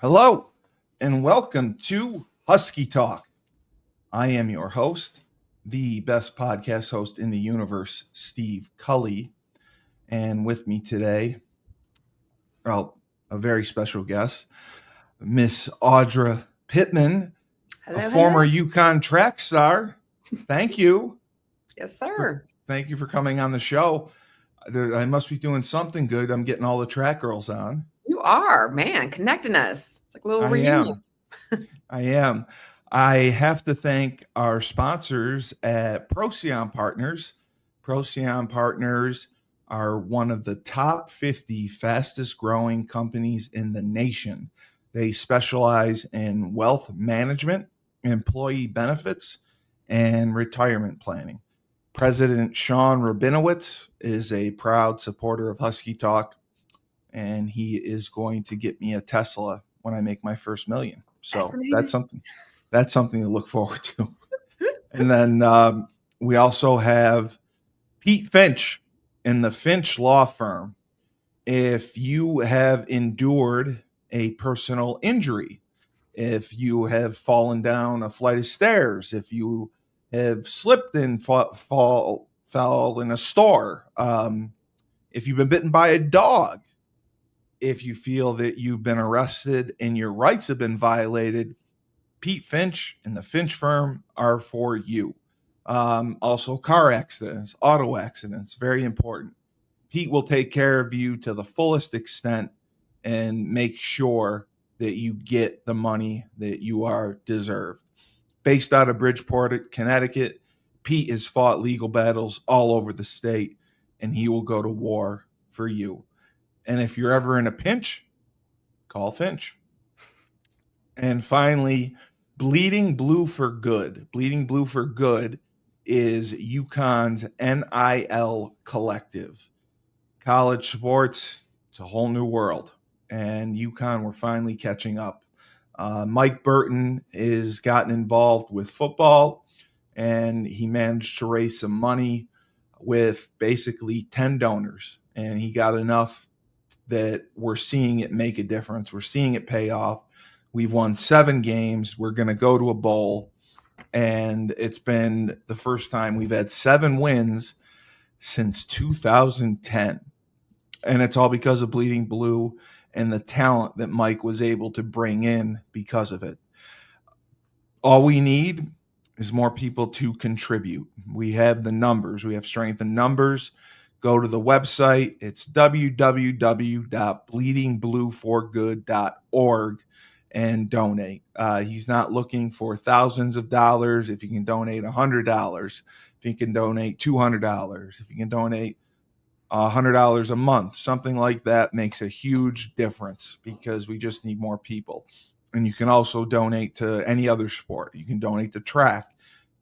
Hello, and welcome to Husky Talk. I am your host, the best podcast host in the universe, Steve Cully. And with me today, well, a very special guest, Miss Audra Pittman, a Hello, former hello. UConn track star. Thank you. Yes, For, sir. thank you for coming on the show. I must be doing something good. I'm getting all the track girls on. You are, man, connecting us. It's like a little I reunion. am. I am. I have to thank our sponsors at Procyon Partners. Procyon Partners are one of the top 50 fastest growing companies in the nation. They specialize in wealth management, employee benefits, and retirement planning. President Sean Rabinowitz is a proud supporter of Husky Talk, and he is going to get me a Tesla when I make my first million. That's So amazing. that's something to look forward to. And then we also have Pete Finch in the Finch Law Firm. If you have endured a personal injury, if you have fallen down a flight of stairs, if you have slipped and fell in a store, if you've been bitten by a dog, if you feel that you've been arrested and your rights have been violated, Pete Finch and the Finch firm are for you. Also, car accidents, auto accidents, very important. Pete will take care of you to the fullest extent and make sure that you get the money that you are deserved. Based out of Bridgeport, Connecticut, Pete has fought legal battles all over the state, and he will go to war for you. And if you're ever in a pinch, call Finch. And finally, Bleeding Blue for Good. Bleeding Blue for Good is UConn's NIL collective. College sports, it's a whole new world. And UConn, we're finally catching up. Mike Burton has gotten involved with football, and he managed to raise some money with basically 10 donors. And he got enough that we're seeing it make a difference. We're seeing it pay off. We've won 7 games. We're going to go to a bowl. And it's been the first time we've had 7 wins since 2010. And it's all because of Bleeding Blue and the talent that Mike was able to bring in because of it. All we need is more people to contribute. We have the numbers. We have strength in numbers. Go to the website. It's www.bleedingblueforgood.org and donate. He's not looking for thousands of dollars. If you can donate $100, if you can donate $200, if you can donate $100 a month, something like that makes a huge difference because we just need more people. And you can also donate to any other sport. You can donate to track,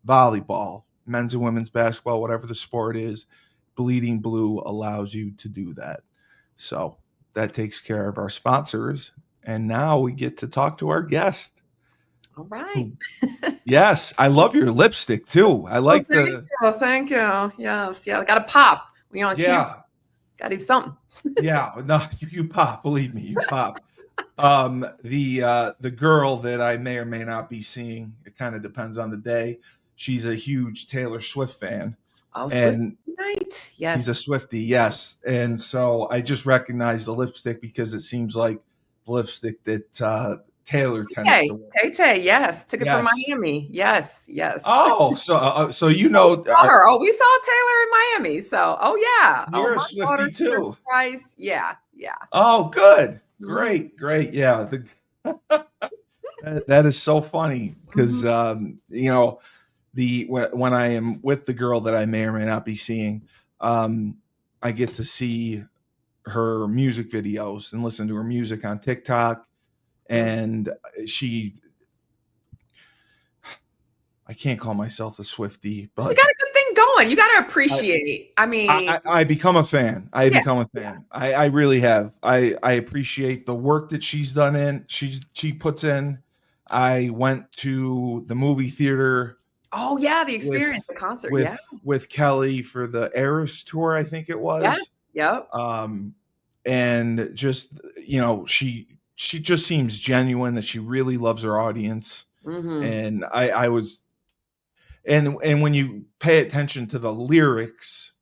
volleyball, men's and women's basketball, whatever the sport is. Bleeding Blue allows you to do that. So that takes care of our sponsors. And now we get to talk to our guest. All right. Yes, I love your lipstick too. I like Thank you. Yes. Yeah. Got to pop. We on camera. Got to do something. Yeah. No, you pop. Believe me, you pop. The girl that I may or may not be seeing, it kind of depends on the day. She's a huge Taylor Swift fan. Oh, And Swift night. Yes. She's a Swiftie, yes. And so I just recognize the lipstick because it seems like the lipstick that Taylor tends to wear. Tay, yes. Took it Yes. from Miami. Yes. Oh, so you know. We saw her. We saw Taylor in Miami. So, yeah. You're a Swiftie too. Price. Yeah. Oh, good. Great. Yeah. That is so funny because, when I am with the girl that I may or may not be seeing, I get to see her music videos and listen to her music on TikTok. And I can't call myself a Swiftie, but you got a good thing going. You got to appreciate. I become a fan. Become a fan. I really have. I appreciate the work that she's done she puts in. I went to the movie theater. Oh yeah, the experience, the concert, with Kelly for the Eras tour, I think it was. Yes. Yep. And just she she just seems genuine, that she really loves her audience. And I was, and when you pay attention to the lyrics,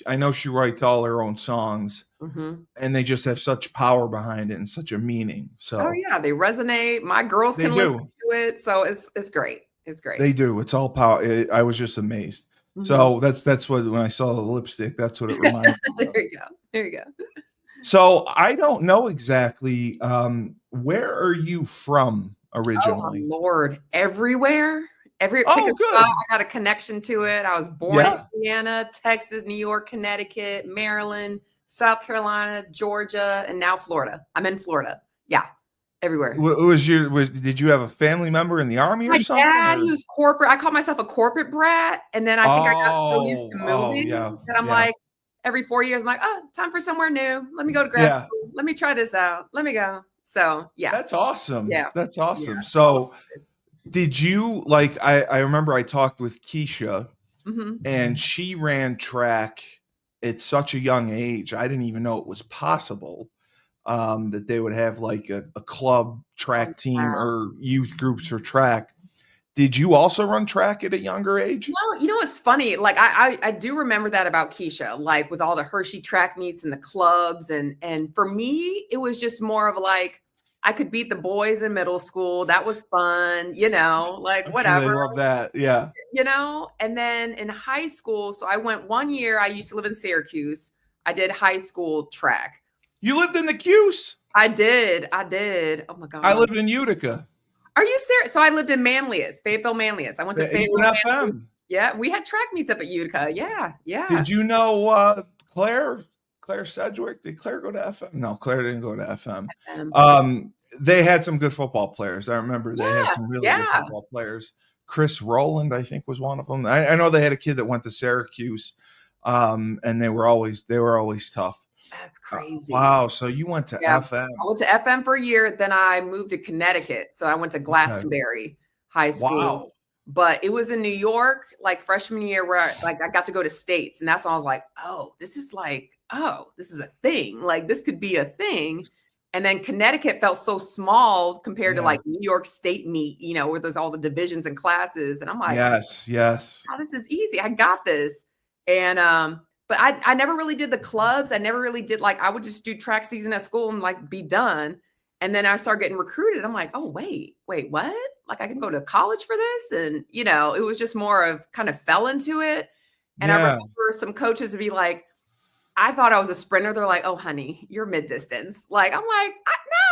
I know she writes all her own songs, and they just have such power behind it and such a meaning. So oh yeah, they resonate. My girls can listen to it, so it's great. It's great. They do. It's all power. I was just amazed. So that's what, when I saw the lipstick, that's what it reminded me of. There you go. There you go. So I don't know exactly, where are you from originally? Oh Lord, everywhere. Pick a Good. spot. I got a connection to it. I was born in Indiana, Texas, New York, Connecticut, Maryland, South Carolina, Georgia, and now Florida. I'm in Florida. Yeah, everywhere. Did you have a family member in the Army or something? My dad, he was corporate. I called myself a corporate brat, and then I think I got so used to moving that I'm like, every 4 years, I'm like, oh, time for somewhere new. Let me go to grad school. Let me try this out. Let me go. So yeah, that's awesome. Yeah, that's awesome. Yeah. So did you, like, I remember I talked with Keisha, and she ran track at such a young age. I didn't even know it was possible that they would have like a club track team or youth groups for track. Did you also run track at a younger age? No, you know what's funny? Like I do remember that about Keisha, like with all the Hershey track meets and the clubs, and for me, it was just more of like, I could beat the boys in middle school. That was fun, you know, like whatever. Sure, they love that, yeah. You know, and then in high school, so I went 1 year. I used to live in Syracuse. I did high school track. You lived in the Cuse? I did. Oh my God. I lived in Utica. Are you serious? So I lived in Manlius, Fayetteville Manlius. I went to Fayetteville Manlius. Yeah, we had track meets up at Utica. Yeah. Did you know Claire Sedgwick? Did Claire go to FM? No, Claire didn't go to FM. They had some good football players. I remember they had some really good football players. Chris Rowland, I think, was one of them. I know they had a kid that went to Syracuse, and they were always tough. That's crazy. Wow. So you went to FM. I went to FM for a year. Then I moved to Connecticut. So I went to Glastonbury High School. Wow. But it was in New York, like freshman year, where I got to go to states. And that's when I was like, oh, this is a thing. Like this could be a thing. And then Connecticut felt so small compared to like New York State meet, you know, where there's all the divisions and classes. And I'm like, yes. Oh, this is easy. I got this. And but I never really did the clubs. I never really did, like, I would just do track season at school and like be done. And then I started getting recruited. I'm like, oh, wait, what? Like I can go to college for this? And, you know, it was just more of kind of fell into it. And I remember some coaches would be like, I thought I was a sprinter. They're like, oh, honey, you're mid distance. Like, I'm like,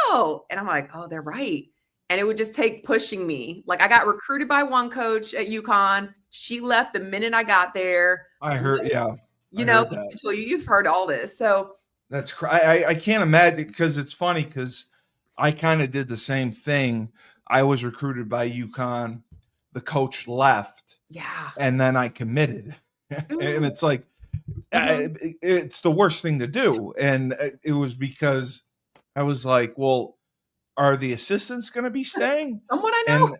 no. And I'm like, oh, they're right. And it would just take pushing me. Like I got recruited by one coach at UConn. She left the minute I got there. I heard, You know, you've heard all this. So that's I can't imagine, because it's funny because I kind of did the same thing. I was recruited by UConn. The coach left. Yeah. And then I committed. And it's like, it's the worst thing to do. And it was because I was like, well, are the assistants going to be staying? Someone I know.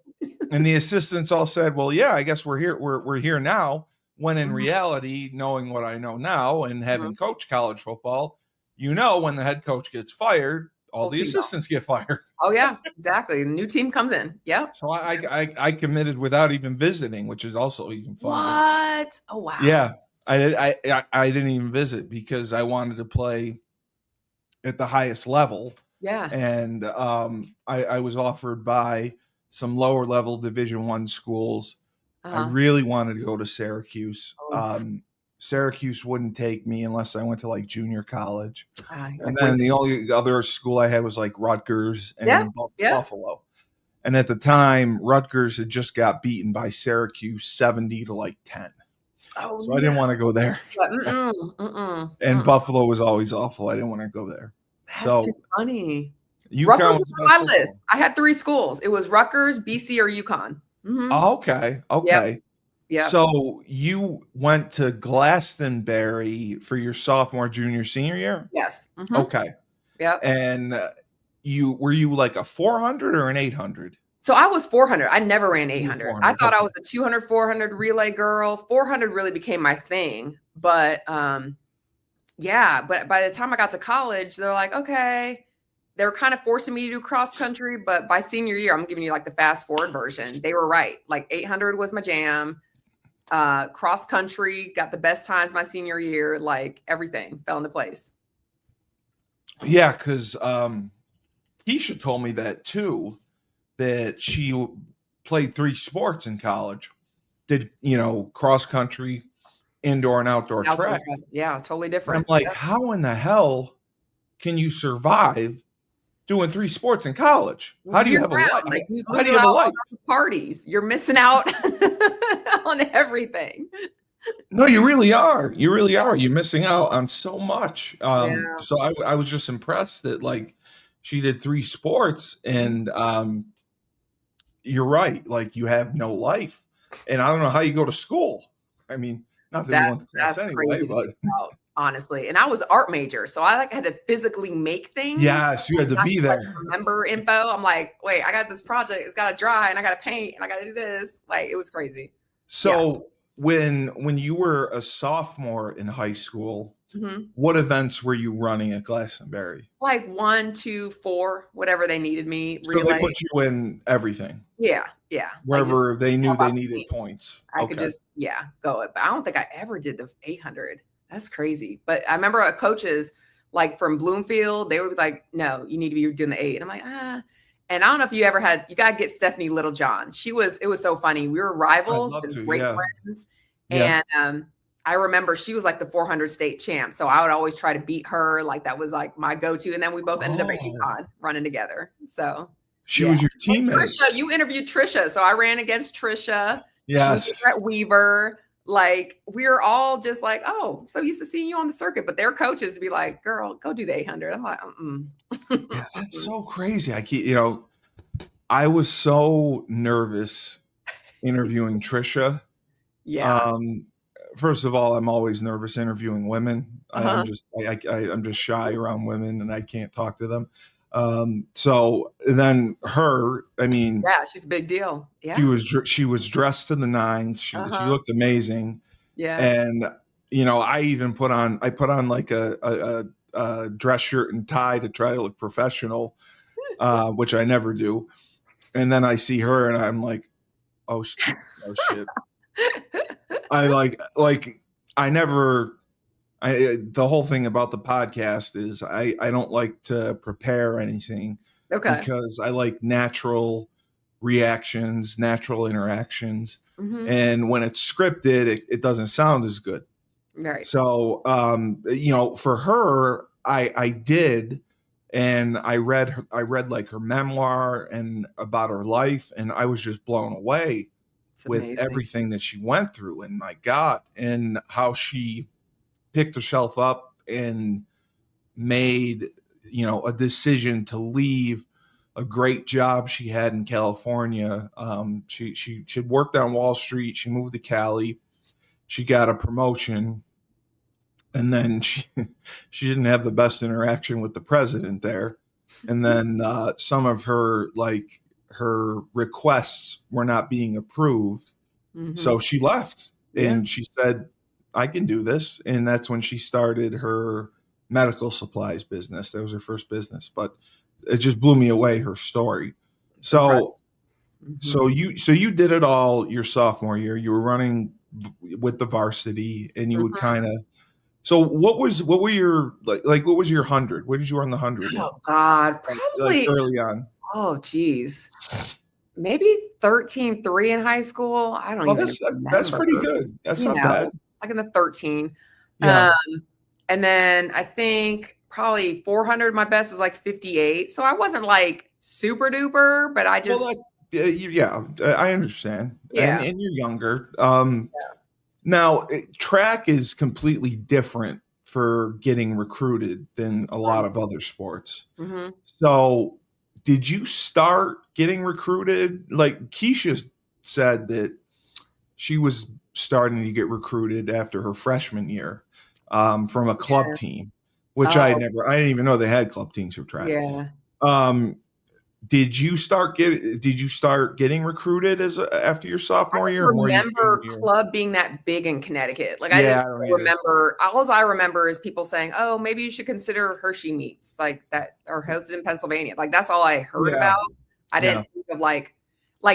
And the assistants all said, well, yeah, I guess we're here. We're here now. When in reality, knowing what I know now and having coached college football, you know, when the head coach gets fired, all the assistants get fired. Oh yeah, exactly. The new team comes in. Yep. So I committed without even visiting, which is also even fun. What? Oh wow. Yeah, I didn't even visit because I wanted to play at the highest level. Yeah. And I was offered by some lower level Division I schools. I really wanted to go to Syracuse. Syracuse wouldn't take me unless I went to like junior college. And then the only other school I had was like Rutgers and Buffalo. And at the time, Rutgers had just got beaten by Syracuse 70-10. So I didn't want to go there. And Buffalo was always awful. I didn't want to go there. That's so funny. Rutgers was on my list. I had 3 schools. It was Rutgers, BC, or UConn. Okay. Yeah. So you went to Glastonbury for your sophomore, junior, senior year? Yes. Okay. Yeah. And were you like a 400 or an 800? So I was 400. I never ran 800. I thought I was a 200, 400 relay girl. 400 really became my thing. But but by the time I got to college, they're like, okay, they were kind of forcing me to do cross country, but by senior year, I'm giving you like the fast forward version. They were right. Like 800 was my jam. Cross country, got the best times my senior year. Like everything fell into place. Yeah, because Keisha told me that too, that she played 3 sports in college. Did, cross country, indoor and outdoor track. Yeah, totally different. And I'm like, how in the hell can you survive doing 3 sports in college? How do you have a life? Like, how do you have a life? Parties. You're missing out on everything. No, you really are. You really are. You're missing out on so much. So I was just impressed that like she did 3 sports, and you're right. Like you have no life, and I don't know how you go to school. I mean, not that we went to class anyway, crazy but honestly, and I was art major, so I had to physically make things. Yes, you had to be there. Remember info. I'm like, wait, I got this project. It's got to dry, and I got to paint, and I got to do this. Like it was crazy. So when you were a sophomore in high school, what events were you running at Glastonbury? Like 1, 2, 4, whatever they needed me. So they put you in everything. Yeah. Wherever they knew they needed points. I could just go. But I don't think I ever did the 800. That's crazy. But I remember coaches like from Bloomfield, they would be like, "No, you need to be doing the 8." And I'm like, And I don't know if you ever had. You gotta get Stephanie Littlejohn. It was so funny. We were rivals, but great friends. Yeah. And I remember she was like the 400 state champ, so I would always try to beat her. Like that was like my go-to. And then we both ended up at UConn running together. So she was your teammate. Trisha, you interviewed Trisha, so I ran against Trisha. Yes, she was at Weaver. Like we were all just like, oh, so used to seeing you on the circuit, but their coaches would be like, "Girl, go do the 800." I'm like, yeah, that's so crazy. I was so nervous interviewing Trisha. Yeah. First of all, I'm always nervous interviewing women. I'm just shy around women, and I can't talk to them. So then her, I mean, yeah, she's a big deal. Yeah, she was dressed to the nines. She looked amazing. Yeah, and I put on like a dress shirt and tie to try to look professional, which I never do. And then I see her, and I'm like, oh shit. The whole thing about the podcast is I don't like to prepare anything. Okay. Because I like natural reactions, natural interactions. And when it's scripted, it doesn't sound as good. Right. So, for her, I did, and I read like her memoir and about her life, and I was just blown away with everything that she went through, and my God, and how she picked herself up and made, a decision to leave a great job she had in California. She'd worked on Wall Street. She moved to Cali. She got a promotion, and then she didn't have the best interaction with the president there. And then some of her requests were not being approved. So she left, and she said, I can do this. And that's when she started her medical supplies business. That was her first business, but it just blew me away, her story. So you did it all your sophomore year. You were running with the varsity, and you would kind of. So what was your 100? Where did you run the 100? Oh God, probably early on. Oh geez, maybe 13.3 in high school. I don't even remember. That's pretty good. That's not bad. Like in the 13. Yeah. And then I think probably 400. My best was like 58. So I wasn't like super duper, but I just. I understand. Yeah. And you're younger. Now, track is completely different for getting recruited than a lot of other sports. So did you start getting recruited? Like Keisha said that she was starting to get recruited after her freshman year from a club team, which I didn't even know they had club teams for track. Yeah. did you start getting recruited after your sophomore year, or more your junior Remember year? club being that big in Connecticut. Like I Yeah, just I don't either. remember, all I remember is people saying, "Oh, maybe you should consider Hershey meets like that are hosted in Pennsylvania." Like that's all I heard Yeah, about. I yeah. didn't think of like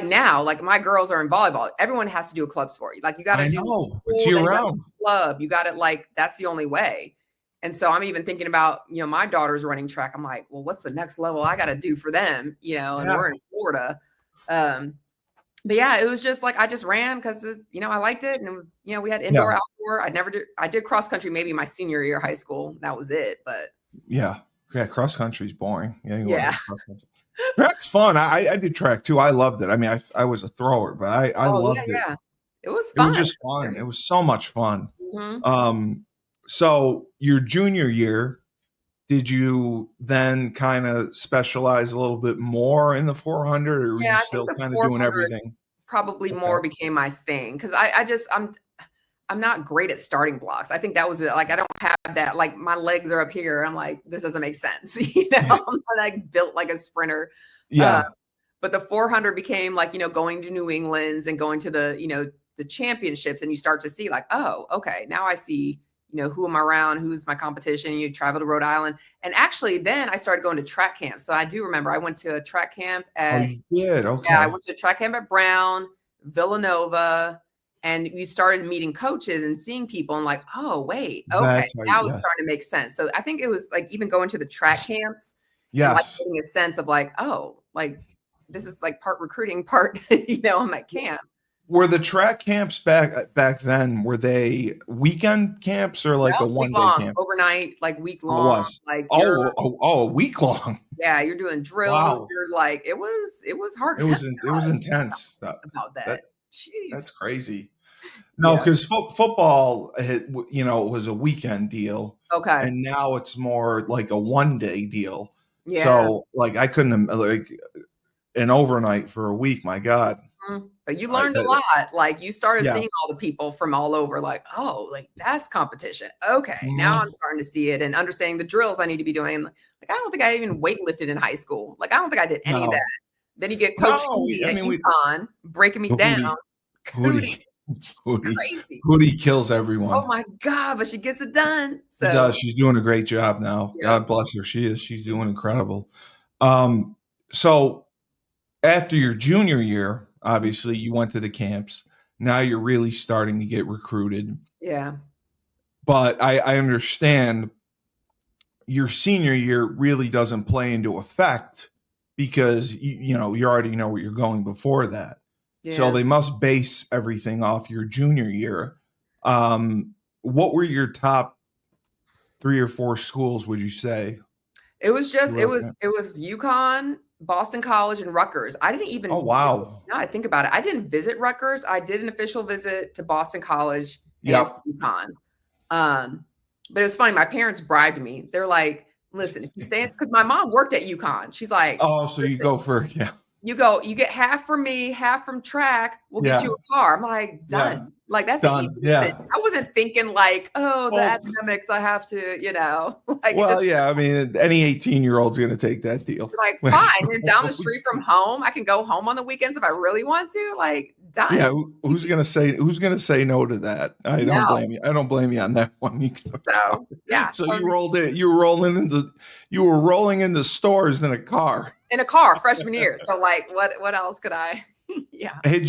now, like my girls are in volleyball. Everyone has to do a club sport. Like you got to I do know. It's school, year then you got to round. do club. You got to like that's the only way. And so I'm even thinking about, my daughter's running track. I'm like, well, what's the next level I got to do for them? And Yeah. we're in Florida. But yeah, it was just like I just ran because I liked it, and it was we had indoor, Yeah. outdoor. I did cross country maybe my senior year of high school. That was it. But Yeah. Yeah. Cross country's boring. Yeah. You want to yeah, do cross country. Track's fun. I did track too. I loved it. I mean, I was a thrower, but I oh yeah, loved it. yeah, it was It was fun. just fun. It was so much fun. Mm-hmm. So your junior year, did you then kind of specialize a little bit more in the 400, or were you Yeah, I think still the kind of doing 400 everything? probably Okay. more became my thing because I'm not great at starting blocks. I think that was it. Like I don't have that. Like my legs are up here. I'm like this doesn't make sense. I'm not like built like a sprinter. Uh, Yeah. But the 400 became like, going to New England's and going to the championships. And you start to see like, oh, okay, now I see, who am I around? Who's my competition? You travel to Rhode Island. And actually then I started going to track camps. So I do remember I went to a track camp Oh, at, you did? yeah, I Okay. went to a track camp at Brown, Villanova, and you started meeting coaches and seeing people and like, oh, wait, okay, That's right. now it's Yes. starting to make sense. So I think it was like even going to the track camps and like Yes. getting a sense of like, oh, like this is like part recruiting, part, I'm at camp. Were the track camps back then, were they weekend camps or That like a was week 1 day long, camp? overnight, like week Oh, it long. was. Like Oh, a week long. you're doing drills. Wow. You're like, it was hard. It was intense. About That that. Jeez. that's crazy. No, Yeah. because football, was a weekend deal, Okay. and now it's more like a 1 day deal. Yeah. So, like, I couldn't like an overnight for a week. My God, But you I, learned a lot. Like you started yeah, seeing all the people from all over, like, oh, like that's competition. Okay. Now mhm. I'm starting to see it and understanding the drills I need to be doing. Like, I don't think I even weightlifted in high school. Like, I don't think I did any of that. No, Then you get Coach no. Hootie I at mean, we UConn breaking me down. Hootie, Hootie, Hootie, she's Hootie, crazy. Hootie kills Oh everyone. my God, but she gets it done. She does. So She's doing a great job now. yeah. God bless her. She is. She's doing incredible. Um, so after your junior year, obviously you went to the camps. Now you're really starting to get recruited. Yeah. But I understand your senior year really doesn't play into effect because you already know where you're going before that. So Yeah. they must base everything off your junior year. What were your top 3 or 4 schools, would you say? It was You just were looking at? it was UConn, Boston College, and Rutgers. I didn't Oh, even wow. now I think about it. I didn't visit Rutgers. I did an official visit to Boston College and to Yep. UConn. But it was funny. My parents bribed me. They're like, listen, if you stay because my mom worked at UConn. She's like, Oh, so you go for yeah. you get half from me, half from track. We'll get Yeah. you a car. I'm like, Yeah. done. Like that's an Done. easy Yeah. decision. I wasn't thinking like, oh, the Well, academics. I have to, like it well, just yeah. I mean, any 18-year-old's going to take that deal. like fine. You're down the street from home. I can go home on the weekends if I really want to. Like Yeah. done. Who's Easy. going to say? Who's going to say no to that? I don't No. blame you. I don't blame you on that one. You can have a car. So yeah. So you rolled in. You were rolling into stores in a car. In a car freshman year. So like what else could I yeah. Had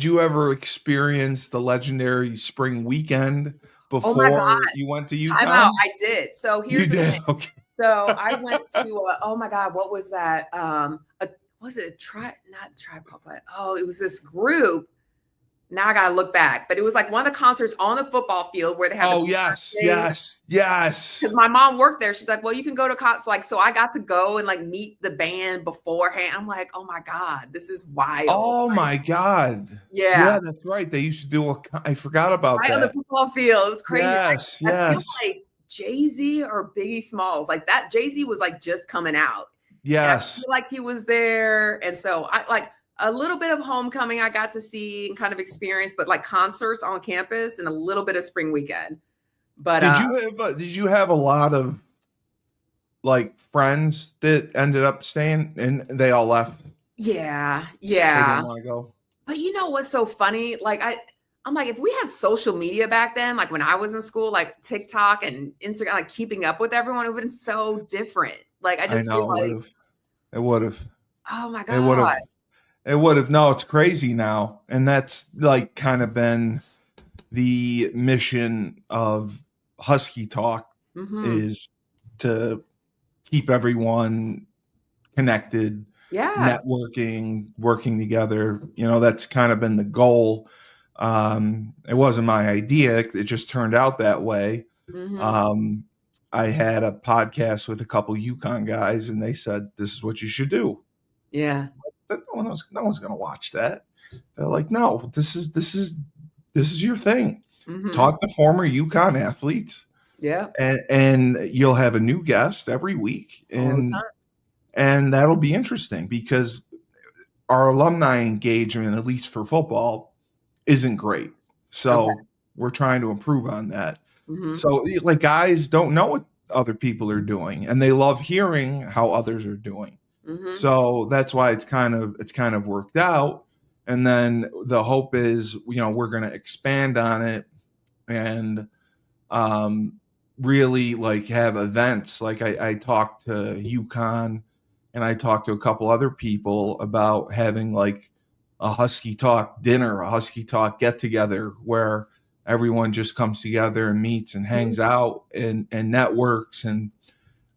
you ever experienced the legendary spring weekend Oh my God. before you went to Time out. UConn? I did. So You here's the did. thing. Okay. So I went to oh my God, what was that? Was it not tribe called what? Oh, it was this group. Now I gotta look back, but it was like one of the concerts on the football field where they had Oh, the yes, thing. yes, yes. Because my mom worked there. She's like, well, you can go to concert. Like, so I got to go and like meet the band beforehand. I'm like, oh my God, this is wild. Oh, Like, my God. yeah. Yeah, that's right. They used to do I forgot about Right on the that. football field. It was crazy. Yes, I feel yes, like Jay-Z or Biggie Smalls, like that Jay-Z was like just coming out. And I yes. feel like he was there. And so I like a little bit of homecoming I got to see and kind of experience, but like concerts on campus and a little bit of spring weekend. But Did you have a lot of like friends that ended up staying and they all left. Yeah, They yeah. didn't want to go. But you know what's so funny? Like I'm like, if we had social media back then, like when I was in school, like TikTok and Instagram, like keeping up with everyone, it would have been so different. Like I I just feel know it would like, have. It would have. oh my It would God. have. It would have. No, it's crazy now, and that's like kind of been the mission of Husky Talk Hmm. is to keep everyone connected, Yeah. networking, working together. That's kind of been the goal. It wasn't my idea; it just turned out that way. Hmm. Um, I had a podcast with a couple UConn guys, and they said this is what you should do. Yeah. But no one's going to watch that. They're like, no, this is your thing. Hmm. Talk to former UConn athletes, Yeah. and you'll have a new guest every week, All the and that'll be interesting because our alumni engagement, at least for football, isn't great. time. Okay. So we're trying to improve on that. Hmm. So like guys don't know what other people are doing, and they love hearing how others are doing. Hmm. So that's why it's kind of worked out. And then the hope is, we're going to expand on it and um, really like have events. Like I talked to UConn and I talked to a couple other people about having like a Husky Talk dinner, a Husky Talk get together where everyone just comes together and meets and hangs out and networks and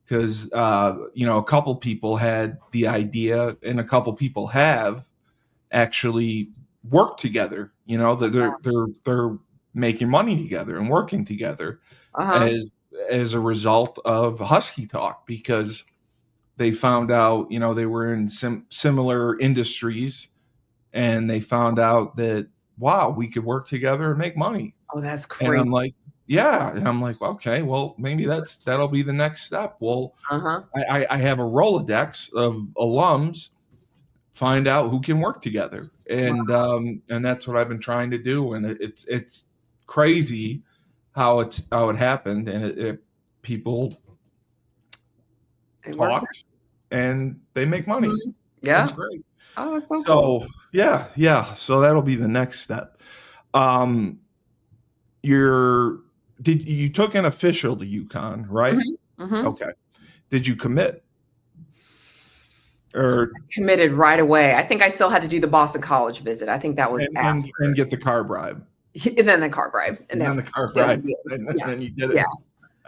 because a couple people had the idea and a couple people have actually worked together. That they're making money together and working together Uh-huh. as a result of Husky Talk because they found out they were in similar industries and they found out that wow, we could work together and make money. Oh, that's And crazy. I'm like, yeah, and I'm like, okay, well, maybe that'll be the next step. Well, Uh-huh. I have a Rolodex of alums. Find out who can work together, and that's what I've been trying to do. And it's crazy how it happened, and people It works. talked and they make money. Mhm. It's Yeah. great. Oh, that's so cool. So yeah. So that'll be the next step. Um, you're did you took an official to UConn, right? Hmm. Hmm. Okay. Did you commit or Committed right away. I think I still had to do the Boston College visit. I think that was and get the car bribe? and then the car bribe, and And that then was the car done bribe, deal. and Yeah, then you did yeah. it.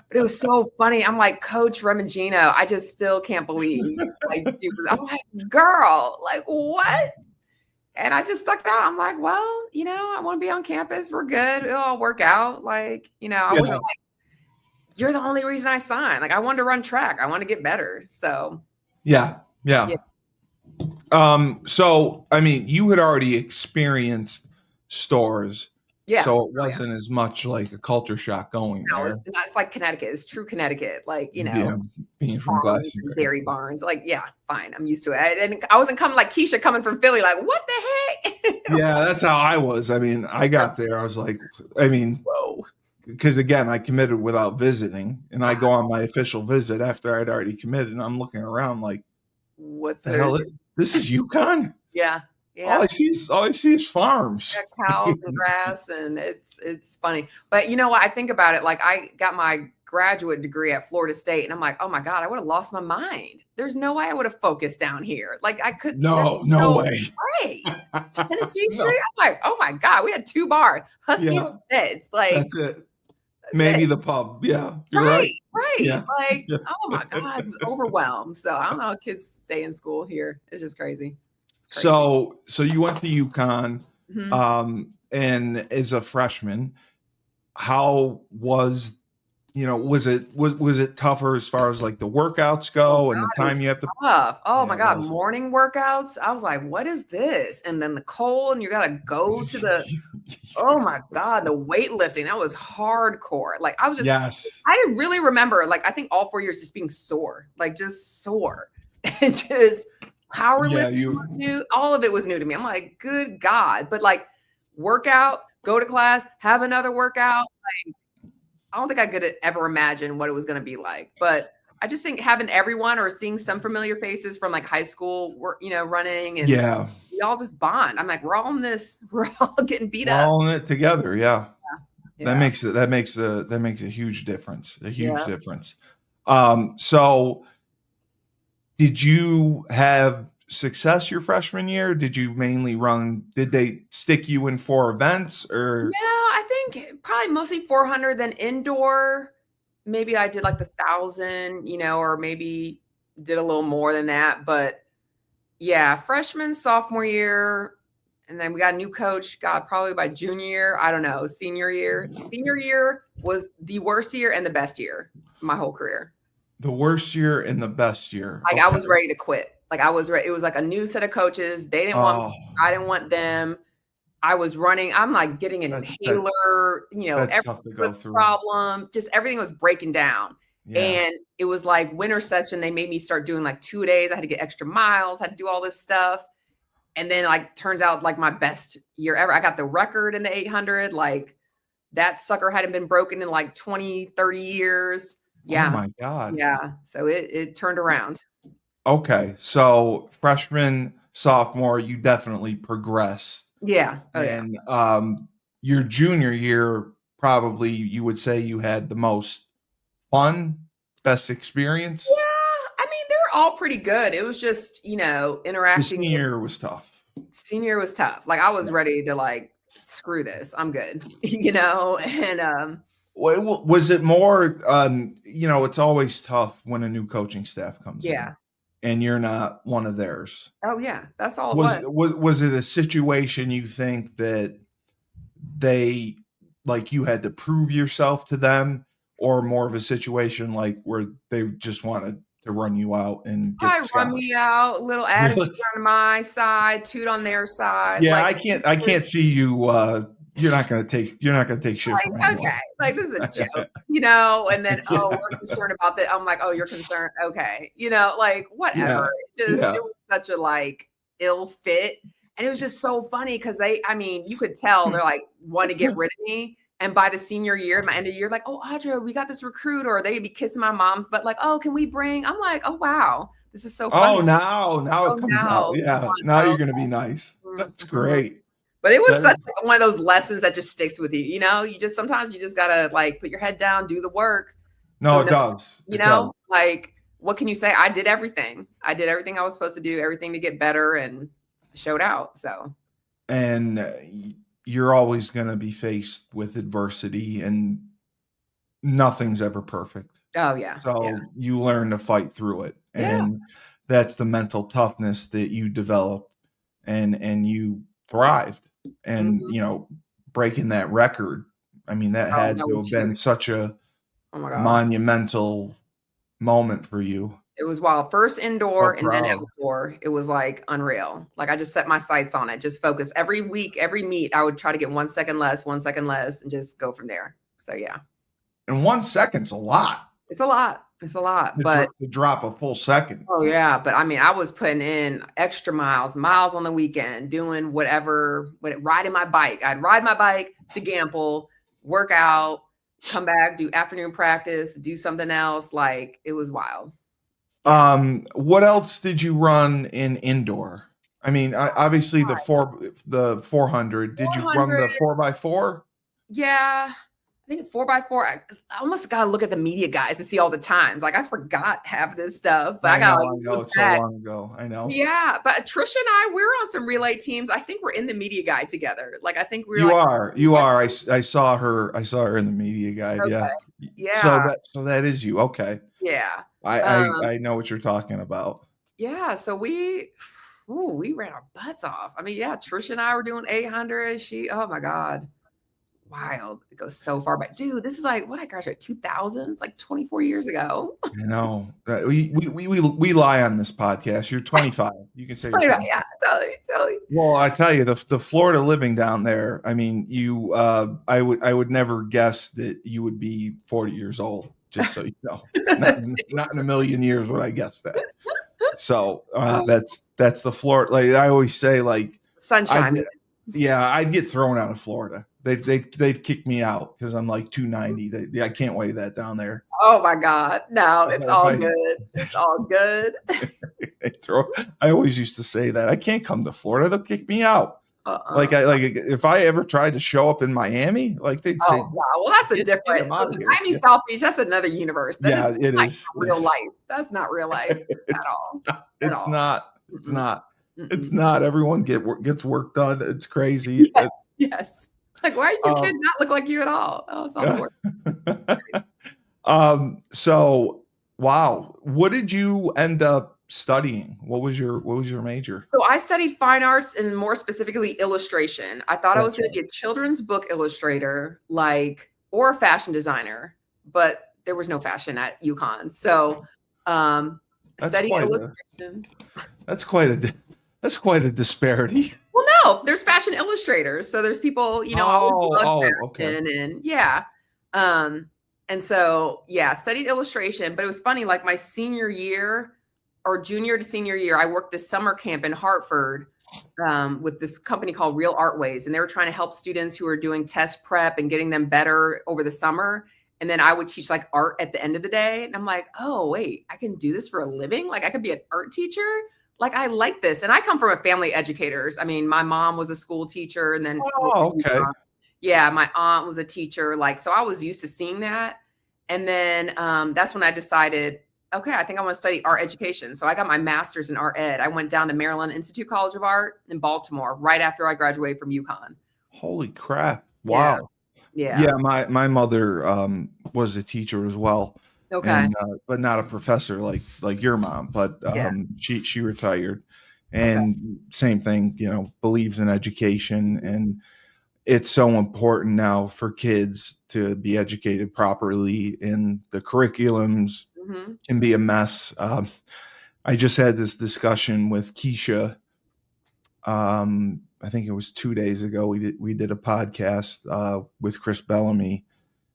But it was so funny. I'm like, Coach Remigino, I just still can't believe like I'm like, girl, like what? And I just stuck it out. I'm like, well, I want to be on campus. We're good. It'll all work out. Like, I wasn't Yeah. like, you're the only reason I signed. Like, I wanted to run track. I want to get better. So Yeah. yeah, Yeah. So I mean, you had already experienced stores, yeah. so it Oh yeah. wasn't as much like a culture shock going No, there. it's like Connecticut. It's true Connecticut. Like, Yeah, being from farms and Glastonbury. dairy barns. Like, yeah, fine. I'm used to it. And I wasn't coming like Keisha coming from Philly, like, what the heck? Yeah, that's how I was. I mean, I got there. I was like, I mean, Whoa. because again, I committed without visiting, and I go on my official visit after I'd already committed, and I'm looking around like, What's the there? hell? This is UConn? Yeah. All Yeah. I see is farms. Got cows and grass, and it's funny. But you know what? I think about it. Like I got my graduate degree at Florida State, and I'm like, oh my God, I would have lost my mind. There's no way I would have focused down here. Like I could. There's No no way. way. Tennessee No. Street. I'm like, oh my God, we had 2 bars, Huskies Yeah, and Feds. Like that's it. that's Maybe it. the pub. Yeah, you're right. Right, right. Yeah. Like, oh my God, it's overwhelmed. So I don't know how kids stay in school here. It's just crazy. It's crazy. So you went to UConn, Mhm. and as a freshman, how was it tougher as far as like the workouts Oh go and the God, it time was you have to? tough. Oh Yeah, my it God, was. morning workouts. I was like, what is this? And then the cold, and you gotta go to the oh my God, the weightlifting. That was hardcore. Like Yes. I really remember, like, I think all 4 years just being sore, like just sore. And just Yeah, powerlifting you. was new. All of it was new to me. I'm like, good God. But like workout, go to class, have another workout. I don't think I could ever imagine what it was going to be like. But I just think having everyone or seeing some familiar faces from like high school, running, and Yeah. we all just bond. I'm like, we're all in this. We're all getting beat We're up. all in it together. Yeah. That Yeah. makes a huge difference. A huge Yeah. difference. So did you have success your freshman year? Did you mainly run? Did they stick you in 4 events No, or? I think probably mostly 400, then indoor. Maybe I did like the 1,000, or maybe did a little more than that. But yeah, freshman, sophomore year, and then we got a new coach. God, probably by junior year, I don't know, senior year. Senior year was the worst year and the best year of my whole career. The worst year and the best year. Like Okay. I was ready to quit. Like I was ready. It was like a new set of coaches. They didn't want me. I didn't want them. I was running. I'm like getting an inhaler, that's every tough to go through. problem, just everything was breaking down. Yeah. And it was like winter session. They made me start doing like 2 days. I had to get extra miles, had to do all this stuff. And then like, turns out like my best year ever. I got the record in the 800. Like that sucker hadn't been broken in like 20, 30 years. Yeah. Oh my God. Yeah. So it turned around. Okay. So freshman, sophomore, you definitely progressed. Yeah. Oh, and your junior year, probably you would say you had the most fun, best experience. Yeah. I mean, they're all pretty good. It was just, interacting. The senior year was tough. Senior year was tough. Like I was ready to like, screw this. I'm good. And was it more, it's always tough when a new coaching staff comes in and you're not one of theirs. Oh yeah. That's all it was it a situation you think that they, like, you had to prove yourself to them, or more of a situation like where they just wanted to run you out and get the run me out, little attitude on my side, toot on their side. Yeah, like, I can't see you. You're not gonna take shit from anyone. Okay, like this is a joke, and then we're concerned about that. I'm like, oh, you're concerned. Okay, like whatever. It was such a like ill fit. And it was just so funny because you could tell they're like, want to get rid of me. And by the senior year, my end of the year, like, oh, Audra, we got this recruit, or they'd be kissing my mom's butt, like, oh, can we bring? I'm like, oh, wow, this is so funny. Oh, now it comes out. Yeah, now you're going to be nice. That's great. But it was such one of those lessons that just sticks with you. You just sometimes you just got to like put your head down, do the work. No, it does. Like, what can you say? I did everything. I was supposed to do, everything to get better, and showed out. So, and you're always going to be faced with adversity, and nothing's ever perfect. Oh yeah. So you learn to fight through it, and that's the mental toughness that you developed, and you thrived, and breaking that record. I mean, that had to have been such a monumental moment for you. It was wild. First indoor and then outdoor. It was like unreal. Like I just set my sights on it. Just focus every week, every meet. I would try to get 1 second less, and just go from there. So yeah. And 1 second's a lot. It's a lot. But to drop a full second. Oh yeah. But I was putting in extra miles on the weekend, doing whatever, riding my bike. I'd ride my bike to Gamble, work out, come back, do afternoon practice, do something else. Like it was wild. What else did you run in indoor? I mean, obviously the 400. Did you run the 4x4? Yeah, I think 4x4. I almost got to look at the media guys to see all the times. Like I forgot half this stuff, but I got to know it's so long ago. I know. Yeah, but Trisha and we're on some relay teams. I think we're in the media guide together. Like I think we're. You are. I saw her. I saw her in the media guide. Okay. Yeah. So that is you. Okay. Yeah. I know what you're talking about. Yeah. So we ran our butts off. I mean, yeah, Trisha and I were doing 800. Oh my God. Wild. It goes so far back. Dude, this is like, what I graduated 2000? It's like 24 years ago. I know. We lie on this podcast. You're 25. You can say 25. Yeah, totally. Well, I tell you, the Florida living down there, I mean, I would never guess that you would be 40 years old. Just so you know, not in a million years would I guess that. So that's the Florida. Like I always say, like sunshine. I'd get thrown out of Florida. They'd kick me out because I'm like 290. I can't weigh that down there. Oh my God. No, it's If all I good. It's all good. I always used to say that I can't come to Florida. They'll kick me out. Uh-uh. Like if I ever tried to show up in Miami, like they'd say, Oh, wow. Well, that's a get different. him out of Listen, here. Miami South Beach, that's another universe. That is Yeah, it like is. real life. That's not real life at all. At It's all. not. It's Mm-mm. not. Mm-mm. It's not. Everyone gets work done. It's crazy. Yes. Yes. Like, why does your kid not look like you at all? Oh, it's all the work. So wow. What did you end up studying? What was your major? So I studied fine arts and more specifically illustration. I thought I was That's going to be a children's book illustrator, or a fashion designer, but there was no fashion at UConn. So studied illustration. That's quite a disparity. Well, no, there's fashion illustrators. So there's people, I always loved fashion and yeah. And so, studied illustration, but it was funny, like my senior year or junior to senior year, I worked this summer camp in Hartford with this company called Real Artways. And they were trying to help students who were doing test prep and getting them better over the summer. And then I would teach like art at the end of the day. And I'm like, oh, wait, I can do this for a living? Like I could be an art teacher? Like I like this. And I come from a family of educators. I mean, my mom was a school teacher and then my aunt was a teacher. Like, so I was used to seeing that. And then that's when I decided, okay, I think I want to study art education. So I got my master's in art ed. I went down to Maryland Institute College of Art in Baltimore right after I graduated from UConn. Holy crap. Wow. Yeah. My mother was a teacher as well. Okay. And, but not a professor like your mom, but she retired and same thing, believes in education, and it's so important now for kids to be educated properly, and the curriculums can be a mess. I just had this discussion with Keisha. I think it was 2 days ago. We did a podcast with Chris Bellamy,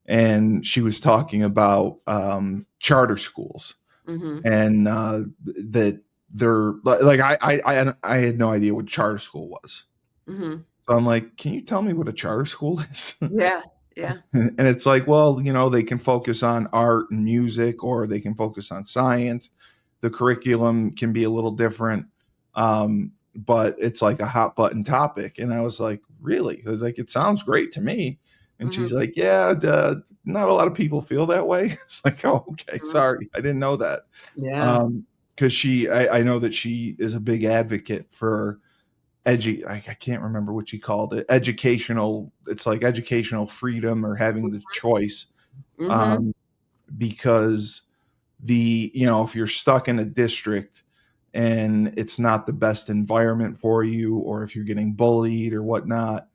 and she was talking about charter schools and that they're like I had no idea what charter school was. So I'm like, can you tell me what a charter school is? Yeah. And it's like, well, they can focus on art and music, or they can focus on science. The curriculum can be a little different, but it's like a hot button topic. And I was like, really? I was like, it sounds great to me. And she's like, yeah, not a lot of people feel that way. It's like, oh, okay, sorry, I didn't know that. Yeah. Because I know that she is a big advocate for I can't remember what she called it. It's like educational freedom or having the choice. Because if you're stuck in a district and it's not the best environment for you, or if you're getting bullied or whatnot,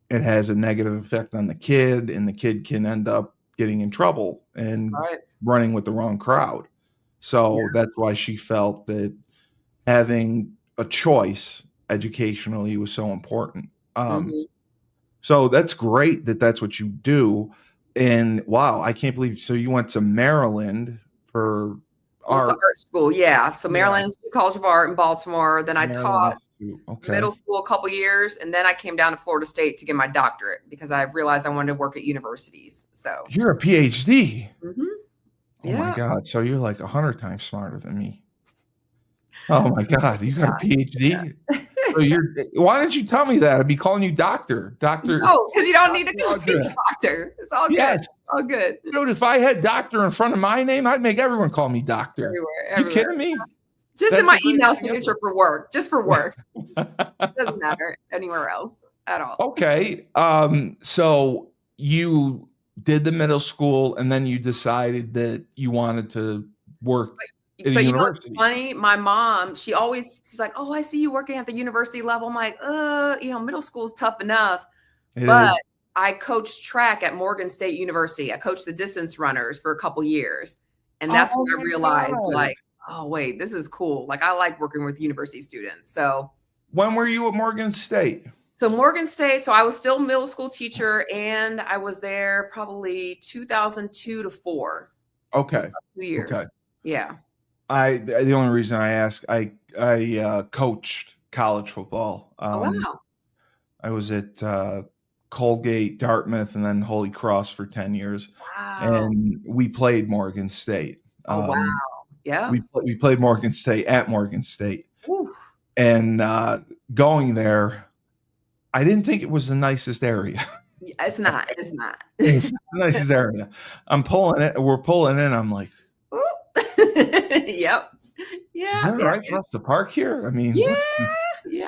it has a negative effect on the kid, and the kid can end up getting in trouble and running with the wrong crowd. So that's why she felt that having a choice educationally was so important. So that's great that that's what you do. And wow, I can't believe. So you went to Maryland for art school. Yeah. So Maryland Institute College of Art in Baltimore. Then I taught middle school a couple years, and then I came down to Florida State to get my doctorate because I realized I wanted to work at universities. So you're a PhD. Oh my God. So you're like 100 times smarter than me. Oh my God. You got a PhD? So why didn't you tell me that? I'd be calling you doctor. No, because you don't need to call me doctor. It's all good. All good. Dude, if I had doctor in front of my name, I'd make everyone call me doctor. Everywhere. You kidding me? Just in my email signature for work. Just for work. Doesn't matter anywhere else at all. Okay. So you did the middle school, and then you decided that you wanted to work at a university. What's funny? My mom, she's like, oh, I see you working at the university level. I'm like, middle school is tough enough. But I coached track at Morgan State University. I coached the distance runners for a couple years. And that's when I realized, oh, wait, this is cool. Like, I like working with university students. So when were you at Morgan State? So Morgan State, so I was still middle school teacher, and I was there probably 2002 to 4. Okay. 2 years. Okay. Yeah. The only reason I asked, I coached college football. Wow. I was at Colgate, Dartmouth, and then Holy Cross for 10 years. Wow. And we played Morgan State. Oh, wow. Yeah. We played Morgan State at Morgan State. Ooh. And going there, I didn't think it was the nicest area. It's not. It's not. It's the nicest area. We're pulling in. I'm like, Yep. Yeah. is that right for us to park here? I mean, Yeah.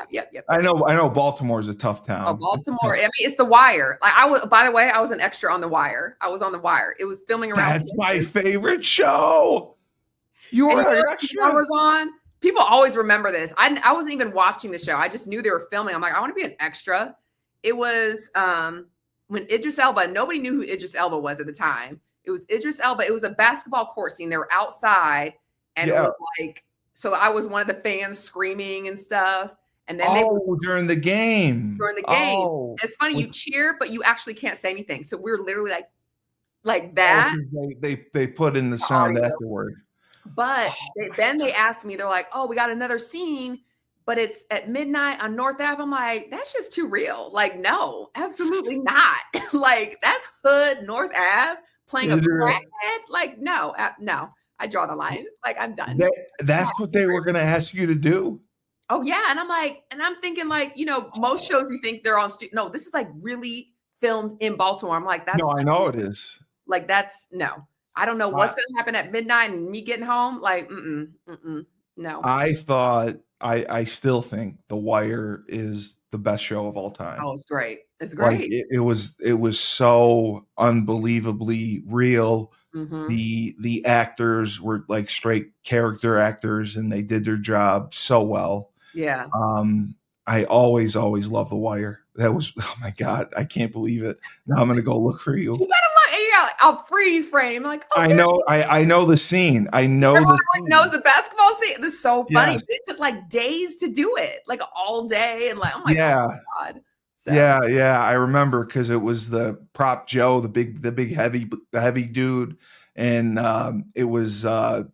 Yep. I know Baltimore's a tough Oh, town. Baltimore. I mean, it's The Wire. Like I was, by the way, I was an extra on The Wire. I was on The Wire. It was filming around. That's my favorite show. You were an extra. I was on. People always remember this. I wasn't even watching the show. I just knew they were filming. I'm like, I want to be an extra. It was when Idris Elba, nobody knew who Idris Elba was at the time. It was Idris Elba. It was a basketball court scene. They were outside, and it was like, so I was one of the fans screaming and stuff. And then during the game. Oh. It's funny, you cheer, but you actually can't say anything. So we're literally like that. They put in the sound afterward. But then they asked me, they're like, oh, we got another scene, but it's at midnight on North Ave. I'm like, that's just too real. Like, no, absolutely not. Like, that's hood North Ave playing a crackhead. Like, no. I draw the line. Like, I'm done. That's what they were going to ask you to do. Oh, yeah. And I'm thinking like, most shows you think they're on. No, this is like really filmed in Baltimore. I'm like, that's. No, I know it is. Like, that's no. I don't know what's going to happen at midnight and me getting home. Like, no. I still think The Wire is the best show of all time. Oh, it's great. It's great. Like, it was so unbelievably real. Mm-hmm. The actors were like straight character actors, and they did their job so well. Yeah. I always love The Wire. That was, oh my God, I can't believe it. Now I'm gonna go look for you. You gotta look. Yeah, I'll freeze frame. Like, I know the scene. I know. Everyone always knows the basketball scene. This is so funny. Yes. It took like days to do it, like all day, and like, oh my God. So. Yeah. I remember because it was the prop Joe, the big heavy dude, and it was the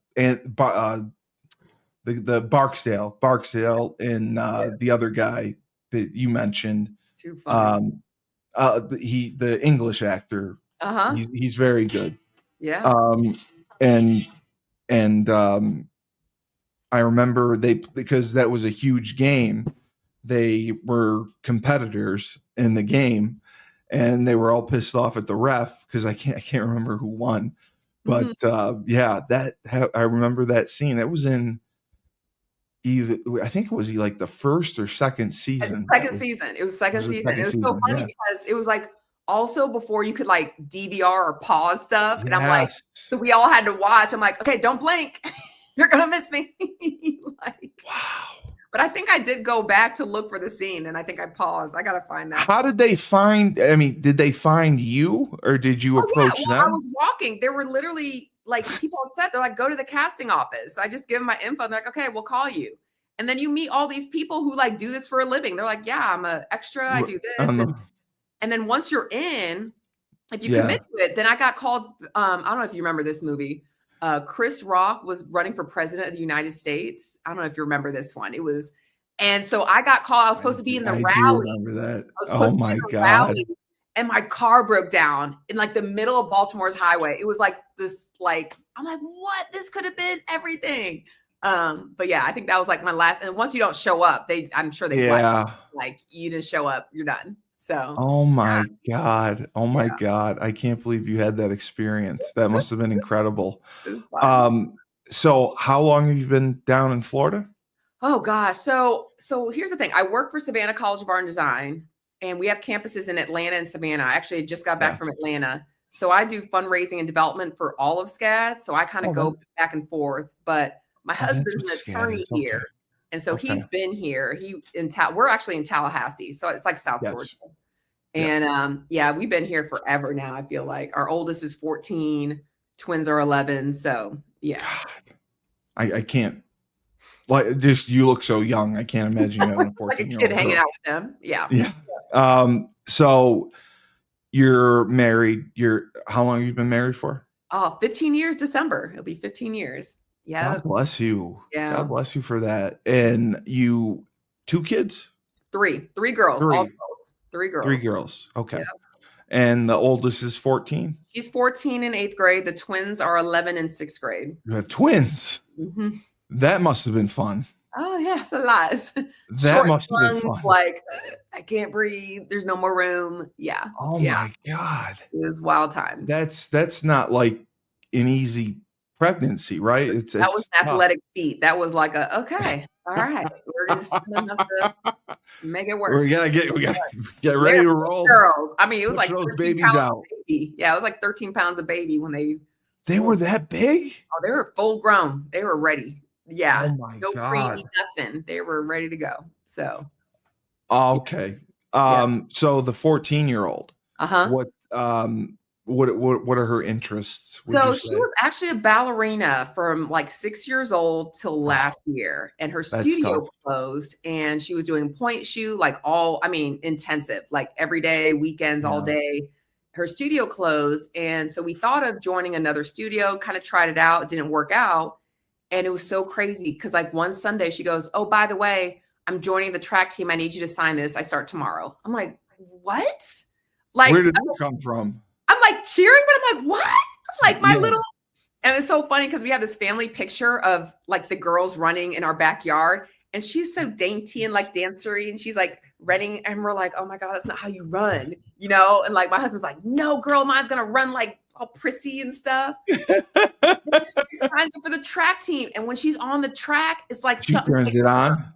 Barksdale, and the other guy that you mentioned. Too funny. The English actor. He's very good. Yeah. I remember because that was a huge game. They were competitors in the game, and they were all pissed off at the ref because I can't remember who won. But I remember that scene. That was in I think it was like the first or second season. It was second season. It was so funny because it was like also before you could like DVR or pause stuff. And I'm like, so we all had to watch. I'm like, okay, don't blink. You're going to miss me. Like, wow. But I think I did go back to look for the scene, and I think I paused. I got to find that. How did they find, did they find you, or did you approach them? I was walking. There were literally like people on set. They're like, go to the casting office. So I just give them my info. They're like, okay, we'll call you. And then you meet all these people who like do this for a living. They're like, yeah, I'm an extra. I do this. And then once you're in, if you commit to it, then I got called. I don't know if you remember this movie. Chris Rock was running for president of the United States. I don't know if you remember this one. It was, and so I got called. I was supposed to be in the rally. I do remember that. Oh my God. Rally, and my car broke down in like the middle of Baltimore's highway. It was like this, like, I'm like, what? This could have been everything. But yeah, I think that was like my last. And once you don't show up, I'm sure they like you didn't show up, you're done. So. Oh my God. Oh my God. I can't believe you had that experience. That must have been incredible. So how long have you been down in Florida? Oh gosh. So here's the thing. I work for Savannah College of Art and Design, and we have campuses in Atlanta and Savannah. I actually just got back from Atlanta. So I do fundraising and development for all of SCAD. So I kind of go back and forth, but my husband's an attorney here. And so he's been here. We're actually in Tallahassee. So it's like South Georgia. And we've been here forever now. I feel like our oldest is 14, twins are 11. So yeah. God, I can't, like, just, you look so young. I can't imagine you having a 14 like a kid hanging out with them. Yeah. Yeah. So you're married. How long have you been married for? 15 years, December. It'll be 15 years. Yeah. God bless you. Yeah. God bless you for that. And you, 2 kids? 3 girls. 3. All girls. 3 girls. 3 girls. Okay. Yeah. And the oldest is 14? She's 14 in 8th grade. The twins are 11 in 6th grade. You have twins? Mm-hmm. That must have been fun. Oh, yeah, it's a lot. That Short must have been lungs, fun. like, I can't breathe. There's no more room. Yeah. Oh yeah. my God. It was wild times. That's not like an easy pregnancy, right? That was an athletic feat. That was like okay, all right. We're gonna spend enough to make it work. We gotta get ready to roll. Girls. I mean, it was Push like those 13 babies pounds out. of baby. Yeah, it was like 13 pounds of baby when They were that big? Oh, they were full grown. They were ready. Yeah. Oh my no God. preemie, nothing. They were ready to go. So okay. So the 14-year-old, what are her interests? So she was actually a ballerina from like 6 years old till last year, and her studio closed, and she was doing point shoe, like intensive, like every day, weekends, all day. Her studio closed. And so we thought of joining another studio, kind of tried it out. It didn't work out. And it was so crazy because like one Sunday she goes, oh, by the way, I'm joining the track team. I need you to sign this. I start tomorrow. I'm like, what? Like, where did that come from? I'm like cheering, but I'm like, what? Like my little, and it's so funny because we have this family picture of like the girls running in our backyard, and she's so dainty and like dancery, and she's like running, and we're like, oh my God, that's not how you run, you know? And like my husband's like, no, girl, mine's gonna run like all prissy and stuff. She signs up for the track team, and when she's on the track, it's like she turns it on.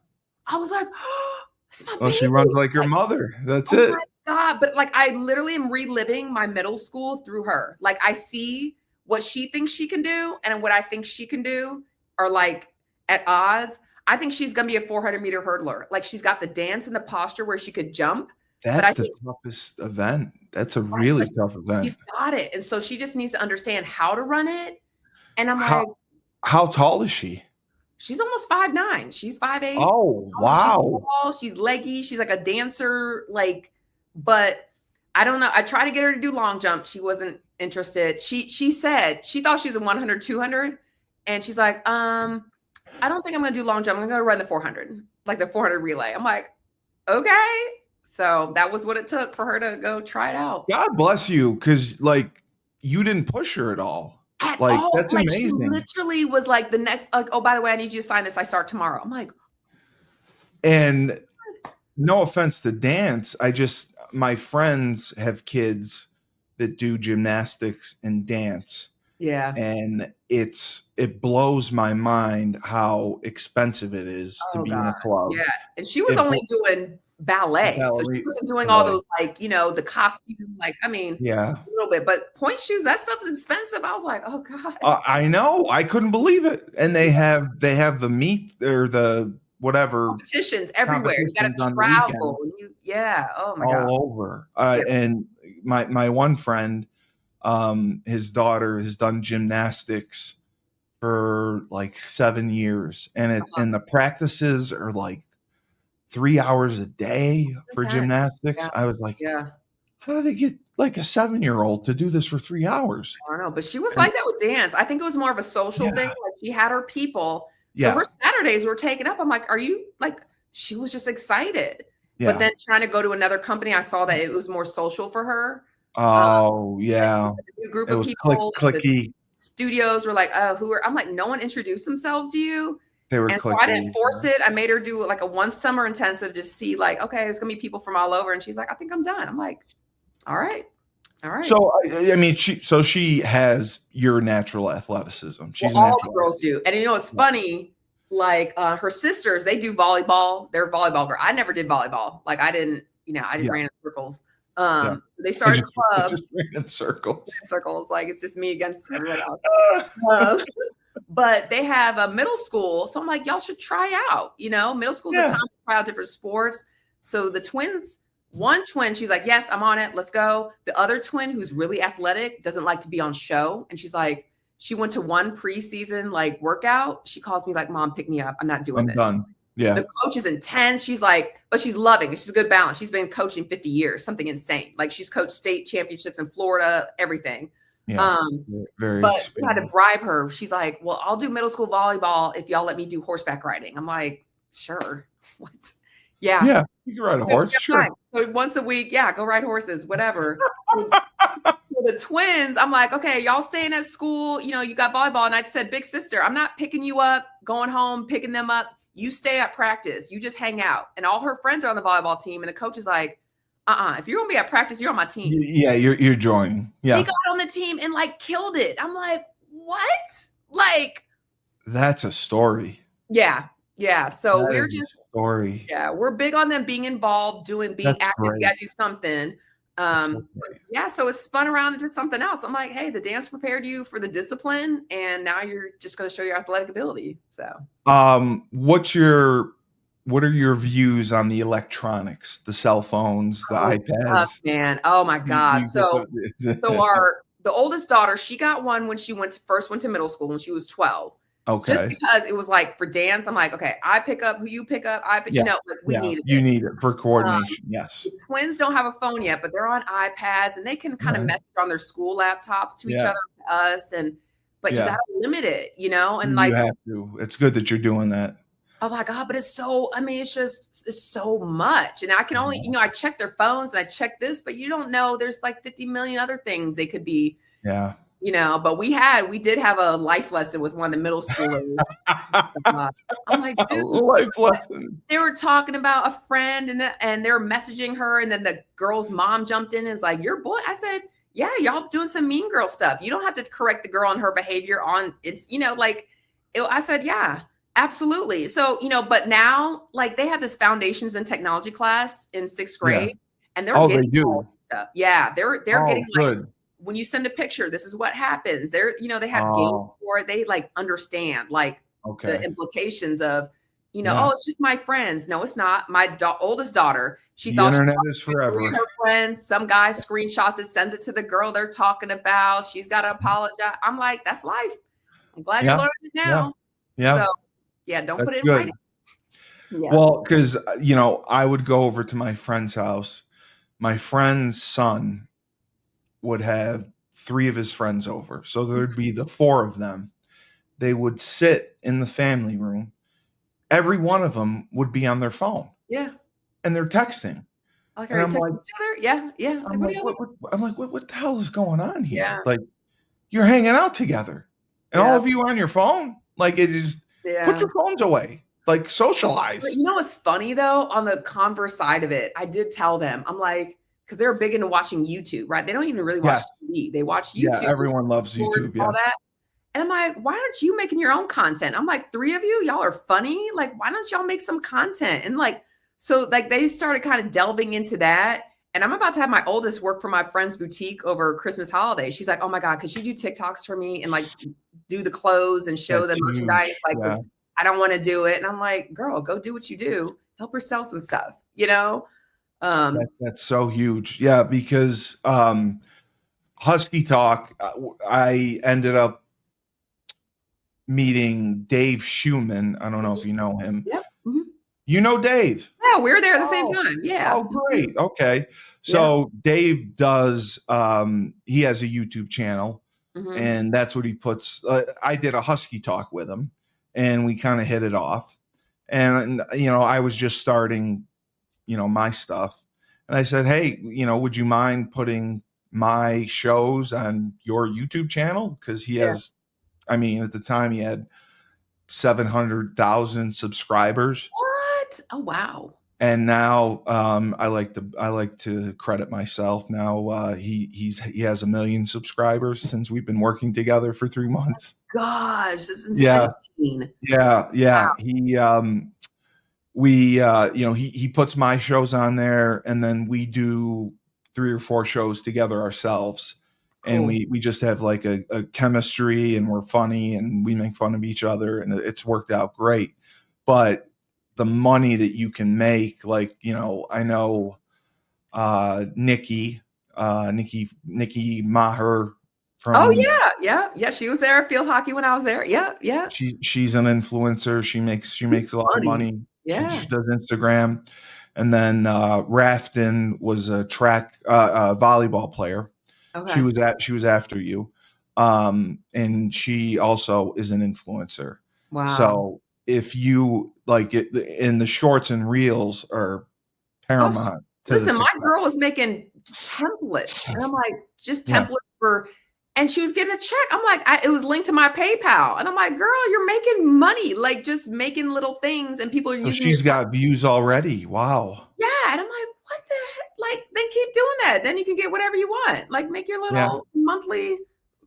I was like, oh, it's my baby. She runs like your mother. That's it. My God, but like I literally am reliving my middle school through her. Like I see what she thinks she can do and what I think she can do are like at odds. I think she's gonna be a 400-meter hurdler. Like she's got the dance and the posture where she could jump. That's the toughest event. That's a really tough event. She's got it, and so she just needs to understand how to run it. And I'm like, how tall is she? She's almost 5'9". She's 5'8". Oh wow! She's tall, she's leggy. She's like a dancer, like. But I don't know. I tried to get her to do long jump. She wasn't interested. She said she thought she was a 100, 200. And she's like, I don't think I'm going to do long jump. I'm going to run the 400, like the 400 relay. I'm like, okay. So that was what it took for her to go try it out. God bless you. Cause like you didn't push her at all. At like all. That's like, amazing. She literally was like the next, like, oh, by the way, I need you to sign this. I start tomorrow. I'm like, and no offense to dance. My friends have kids that do gymnastics and dance. Yeah. And it blows my mind how expensive it is to be in a club. Yeah. And she was only doing ballet. So she wasn't doing all those, like, you know, the costume, like, I mean, a little bit, but point shoes, that stuff is expensive. I was like, oh God. I know. I couldn't believe it. And they have the meet or the whatever competitions everywhere. You got to travel. Oh my God. All over. And my one friend, his daughter has done gymnastics for like 7 years, and and the practices are like 3 hours a day for gymnastics. I was like, how do they get like a 7-year-old to do this for 3 hours? I don't know, but she was like that with dance. I think it was more of a social thing. Like she had her people. So her Saturdays were taken up. I'm like, are you like, she was just excited. But then trying to go to another company, I saw that it was more social for her. Oh, yeah. A new group of people. Clicky. Studios were like, I'm like, no one introduced themselves to you. They were and clicky. So I didn't force it. I made her do like a 1 summer intensive to see like, okay, there's going to be people from all over. And she's like, I think I'm done. I'm like, all right. All right. So, I mean, she has your natural athleticism. She's all the girls do. And you know, it's funny, like her sisters, they do volleyball. They're volleyball girl. I never did volleyball. Like I didn't ran in circles. They started a club. Just ran in circles. Like it's just me against everyone else. But they have a middle school. So I'm like, y'all should try out, middle school's a time to try out different sports. So the twins, one twin, she's like, yes, I'm on it. Let's go. The other twin, who's really athletic, doesn't like to be on show. And she's like, she went to one preseason like workout. She calls me like, Mom, pick me up. I'm not doing this. I'm done. Yeah. The coach is intense. She's like, but she's loving it. She's a good balance. She's been coaching 50 years, something insane. Like she's coached state championships in Florida, everything. Yeah. But we had to bribe her. She's like, well, I'll do middle school volleyball if y'all let me do horseback riding. I'm like, sure. What? Yeah. Yeah, you can ride a So, horse, yeah, sure. fine. So once a week, yeah, go ride horses, whatever. So the twins, I'm like, okay, y'all staying at school, you got volleyball. And I said, big sister, I'm not picking you up, going home, picking them up. You stay at practice. You just hang out. And all her friends are on the volleyball team. And the coach is like, if you're going to be at practice, you're on my team. Yeah, you're joining. They Yeah. got on the team and like killed it. I'm like, what? Like, That's a story. yeah. Yeah. So That we're is a just, story. yeah, we're big on them being involved, being That's active. You great. got to do something. That's so great. Yeah, so it's spun around into something else. I'm like, hey, the dance prepared you for the discipline, and now you're just going to show your athletic ability. So, What are your views on the electronics, the cell phones, the iPads? man, oh my God. You get So the oldest daughter, she got one when she first went to middle school when she was 12. Just Okay. because it was like for dance, I'm like, okay, I pick up who you pick up. Yeah. We needed You it. need it for coordination. Yes. The twins don't have a phone yet, but they're on iPads and they can kind of Right. message on their school laptops to each Yeah. other, to us, but you Yeah. got to limit it, and You like, have to. It's good that you're doing that. oh my God, but it's so much. And I can only, I check their phones and I check this, but you don't know there's like 50 million other things they could be, Yeah. but we did have a life lesson with one of the middle schoolers. I'm like, dude, Life lesson. they were talking about a friend and they were messaging her. And then the girl's mom jumped in and was like, your boy. I said, yeah, y'all doing some mean girl stuff. You don't have to correct the girl on her behavior I said, yeah. Absolutely. So, but now like they have this foundations in technology class in 6th grade and they're getting they do. all this stuff. Yeah. They're getting good. like, when you send a picture, this is what happens. They have games for it. They like understand like the implications of, oh, it's just my friends. No, it's not. My oldest daughter, she thought internet is forever. Her friends, some guy screenshots it, sends it to the girl they're talking about. She's got to apologize. I'm like, that's life. I'm glad you're learning it now. Yeah. So, yeah, don't put it in good. writing. Yeah. Well, because, I would go over to my friend's house. My friend's son would have 3 of his friends over. So there'd be the 4 of them. They would sit in the family room. Every one of them would be on their phone. Yeah. And they're texting. Like, are you texting each other? Yeah. Yeah. I'm like, what the hell is going on here? Yeah. Like, you're hanging out together. And all of you on your phone? Like, it is... Yeah. Put your phones away. Like, socialize. But what's funny though, on the converse side of it, I did tell them, I'm like, because they're big into watching YouTube, right? They don't even really watch TV. They watch YouTube. Yeah, everyone loves YouTube. All that. And I'm like, why aren't you making your own content? I'm like, 3 of you, y'all are funny. Like, why don't y'all make some content? And like, so like they started kind of delving into that. And I'm about to have my oldest work for my friend's boutique over Christmas holiday. She's like, oh my God, could you do TikToks for me and like do the clothes and show the merchandise? Like, I don't want to do it. And I'm like, girl, go do what you do. Help her sell some stuff, That's so huge. Yeah, because Husky Talk, I ended up meeting Dave Schuman. I don't know if you know him. Yep. Mm-hmm. You know Dave? Yeah, we were there at the same time. Yeah. Oh, great. Okay. So Dave does, he has a YouTube channel, and that's what he puts. I did a Husky Talk with him, and we kind of hit it off. And, I was just starting, my stuff. And I said, hey, would you mind putting my shows on your YouTube channel? Because he has, at the time he had 700,000 subscribers. What? Oh, wow. And now I like to credit myself. Now he has 1 million subscribers since we've been working together for 3 months. Gosh, that's insane. Yeah. Wow. He puts my shows on there, and then we do 3 or 4 shows together ourselves. Cool. And we just have like a chemistry, and we're funny, and we make fun of each other, and it's worked out great. But the money that you can make, like, I know Nikki Maher from yeah, she was there at field hockey when I was there. Yeah. She's an influencer. She makes a lot of money. Yeah. She does Instagram. And then Rafton was a track volleyball player. Okay. She was after you. And she also is an influencer. Wow. So if you like it, in the shorts and reels are paramount to the Listen, my success. girl was making templates, and I'm like, just Yeah. templates for, and she was getting a check. I'm like, it was linked to my PayPal, and I'm like, girl, you're making money, like just making little things, and people are So using your. she's got views already. Wow. Yeah, and I'm like, what the heck? Like, then keep doing that. Then you can get whatever you want. Like, make your Yeah. little monthly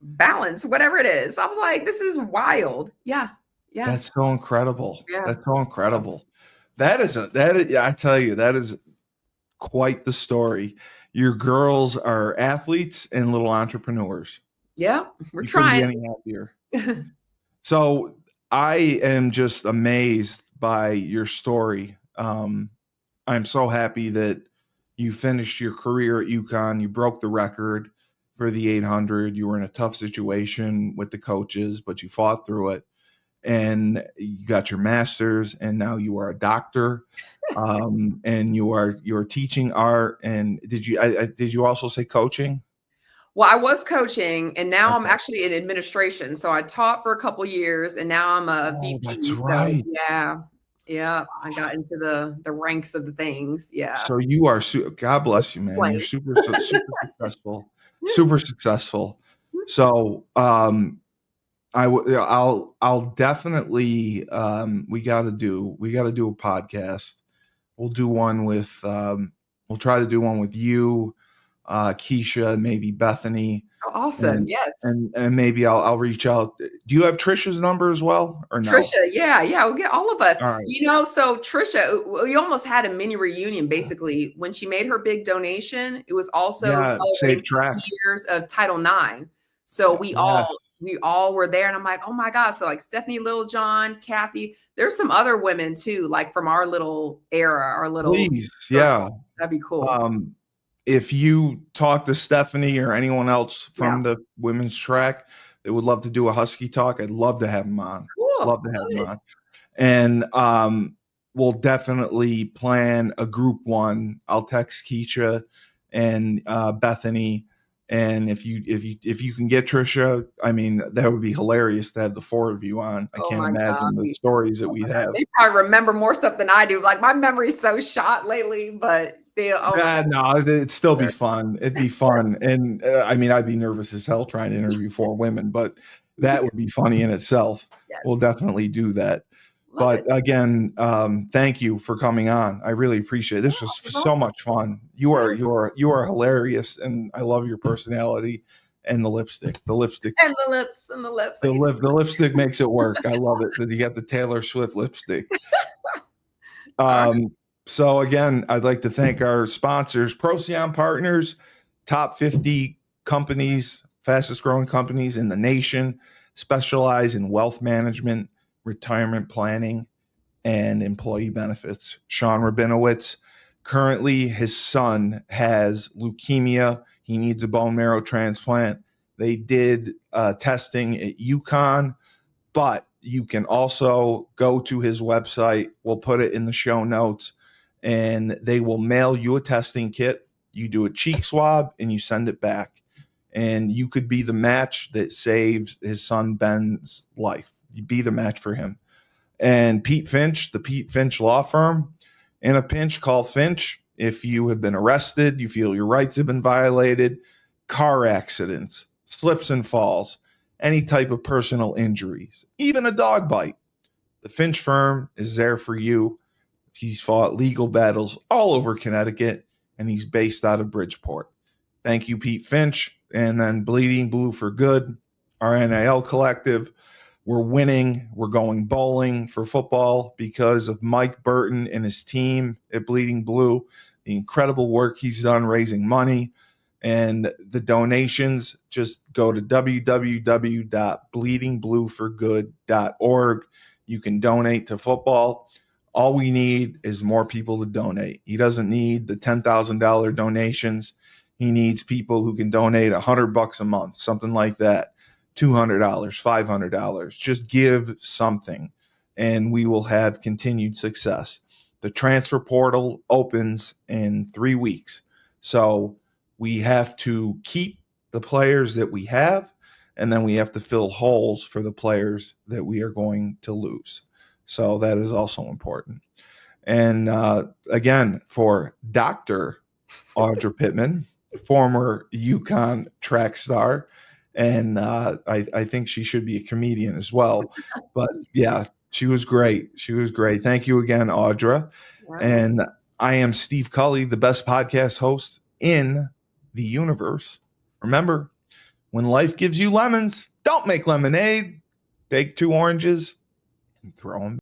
balance, whatever it is. I was like, this is wild. Yeah, yeah, That's so incredible. yeah, That's so incredible. I tell you, that is quite the story. Your girls are athletes and little entrepreneurs. yeah. We're You couldn't be trying. any happier. So I am just amazed by your story. I'm so happy that you finished your career at UConn. You broke the record for the 800. You were in a tough situation with the coaches, but you fought through it. And you got your master's, and now you are a doctor, and you're teaching art. And did you also say coaching? Well, I was coaching, and now I'm Okay. actually in administration. So I taught for a couple years, and now I'm a Oh, that's VP. So right. yeah, yeah, I got into the ranks of the things. Yeah, So you are God bless you, man. You're Plain. super successful, super successful. So I'll definitely we got to do a podcast. We'll do one with we'll try to do one with you, Keisha, maybe Bethany, Oh, awesome. and Yes. and maybe I'll reach out. Do you have Trisha's number as well, or no? Trisha, yeah, we'll get all of us. All right. So Trisha, we almost had a mini reunion basically when she made her big donation. It was also Yeah, safe celebrating track. 50 years of Title IX. So Yes. we all were there, and I'm like, oh my God. So like Stephanie Littlejohn, Kathy, there's some other women too, like from our little era, our little Please, yeah. circle. That'd be cool. If you talk to Stephanie or anyone else Yeah. from the women's track that would love to do a Husky talk, I'd love to have them on. Cool. Love to have Love them it. on. And we'll definitely plan a group one. I'll text Keisha and Bethany. And if you can get Trisha, I mean, that would be hilarious to have the four of you on. I Oh can't my imagine God. the stories that we'd have. They probably remember more stuff than I do. Like my memory's so shot lately, but No, it'd still be fun. It'd be fun. And I mean, I'd be nervous as hell trying to interview four women, but that would be funny in itself. yes. We'll definitely do that. Love But it. again, thank you for coming on. I really appreciate it. This was so much fun. You are hilarious, and I love your personality and the lipstick. The lipstick And the lips and the lips. the lipstick makes it work. I love it that you got the Taylor Swift lipstick. So again, I'd like to thank our sponsors, Procyon Partners, top 50 companies, fastest growing companies in the nation, specialize in wealth management, retirement planning, and employee benefits. Sean Rabinowitz, currently his son has leukemia. He needs a bone marrow transplant. They did testing at UConn, but you can also go to his website. We'll put it in the show notes, and they will mail you a testing kit. You do a cheek swab and you send it back, and you could be the match that saves his son Ben's life. You be the match for him. And Pete Finch, the Pete Finch Law Firm, in a pinch, call Finch. If you have been arrested, you feel your rights have been violated, car accidents, slips and falls, any type of personal injuries, even a dog bite, the Finch firm is there for you. He's fought legal battles all over Connecticut, and he's based out of Bridgeport. Thank you, Pete Finch. And then Bleeding Blue for Good, our NIL collective. We're winning. We're going bowling for football because of Mike Burton and his team at Bleeding Blue, the incredible work he's done raising money. And the donations, just go to www.bleedingblueforgood.org. You can donate to football. All we need is more people to donate. He doesn't need the $10,000 donations. He needs people who can donate $100 a month, something like that. $200, $500. Just give something, and we will have continued success. The transfer portal opens in 3 weeks. So we have to keep the players that we have, and then we have to fill holes for the players that we are going to lose. So that is also important. And again, for Dr. Audra Pittman, former UConn track star, and I think she should be a comedian as well. But yeah, she was great. She was great. Thank you again, Audra. Wow. And I am Steve Cully, the best podcast host in the universe. Remember, when life gives you lemons, don't make lemonade. Take 2 oranges and throw them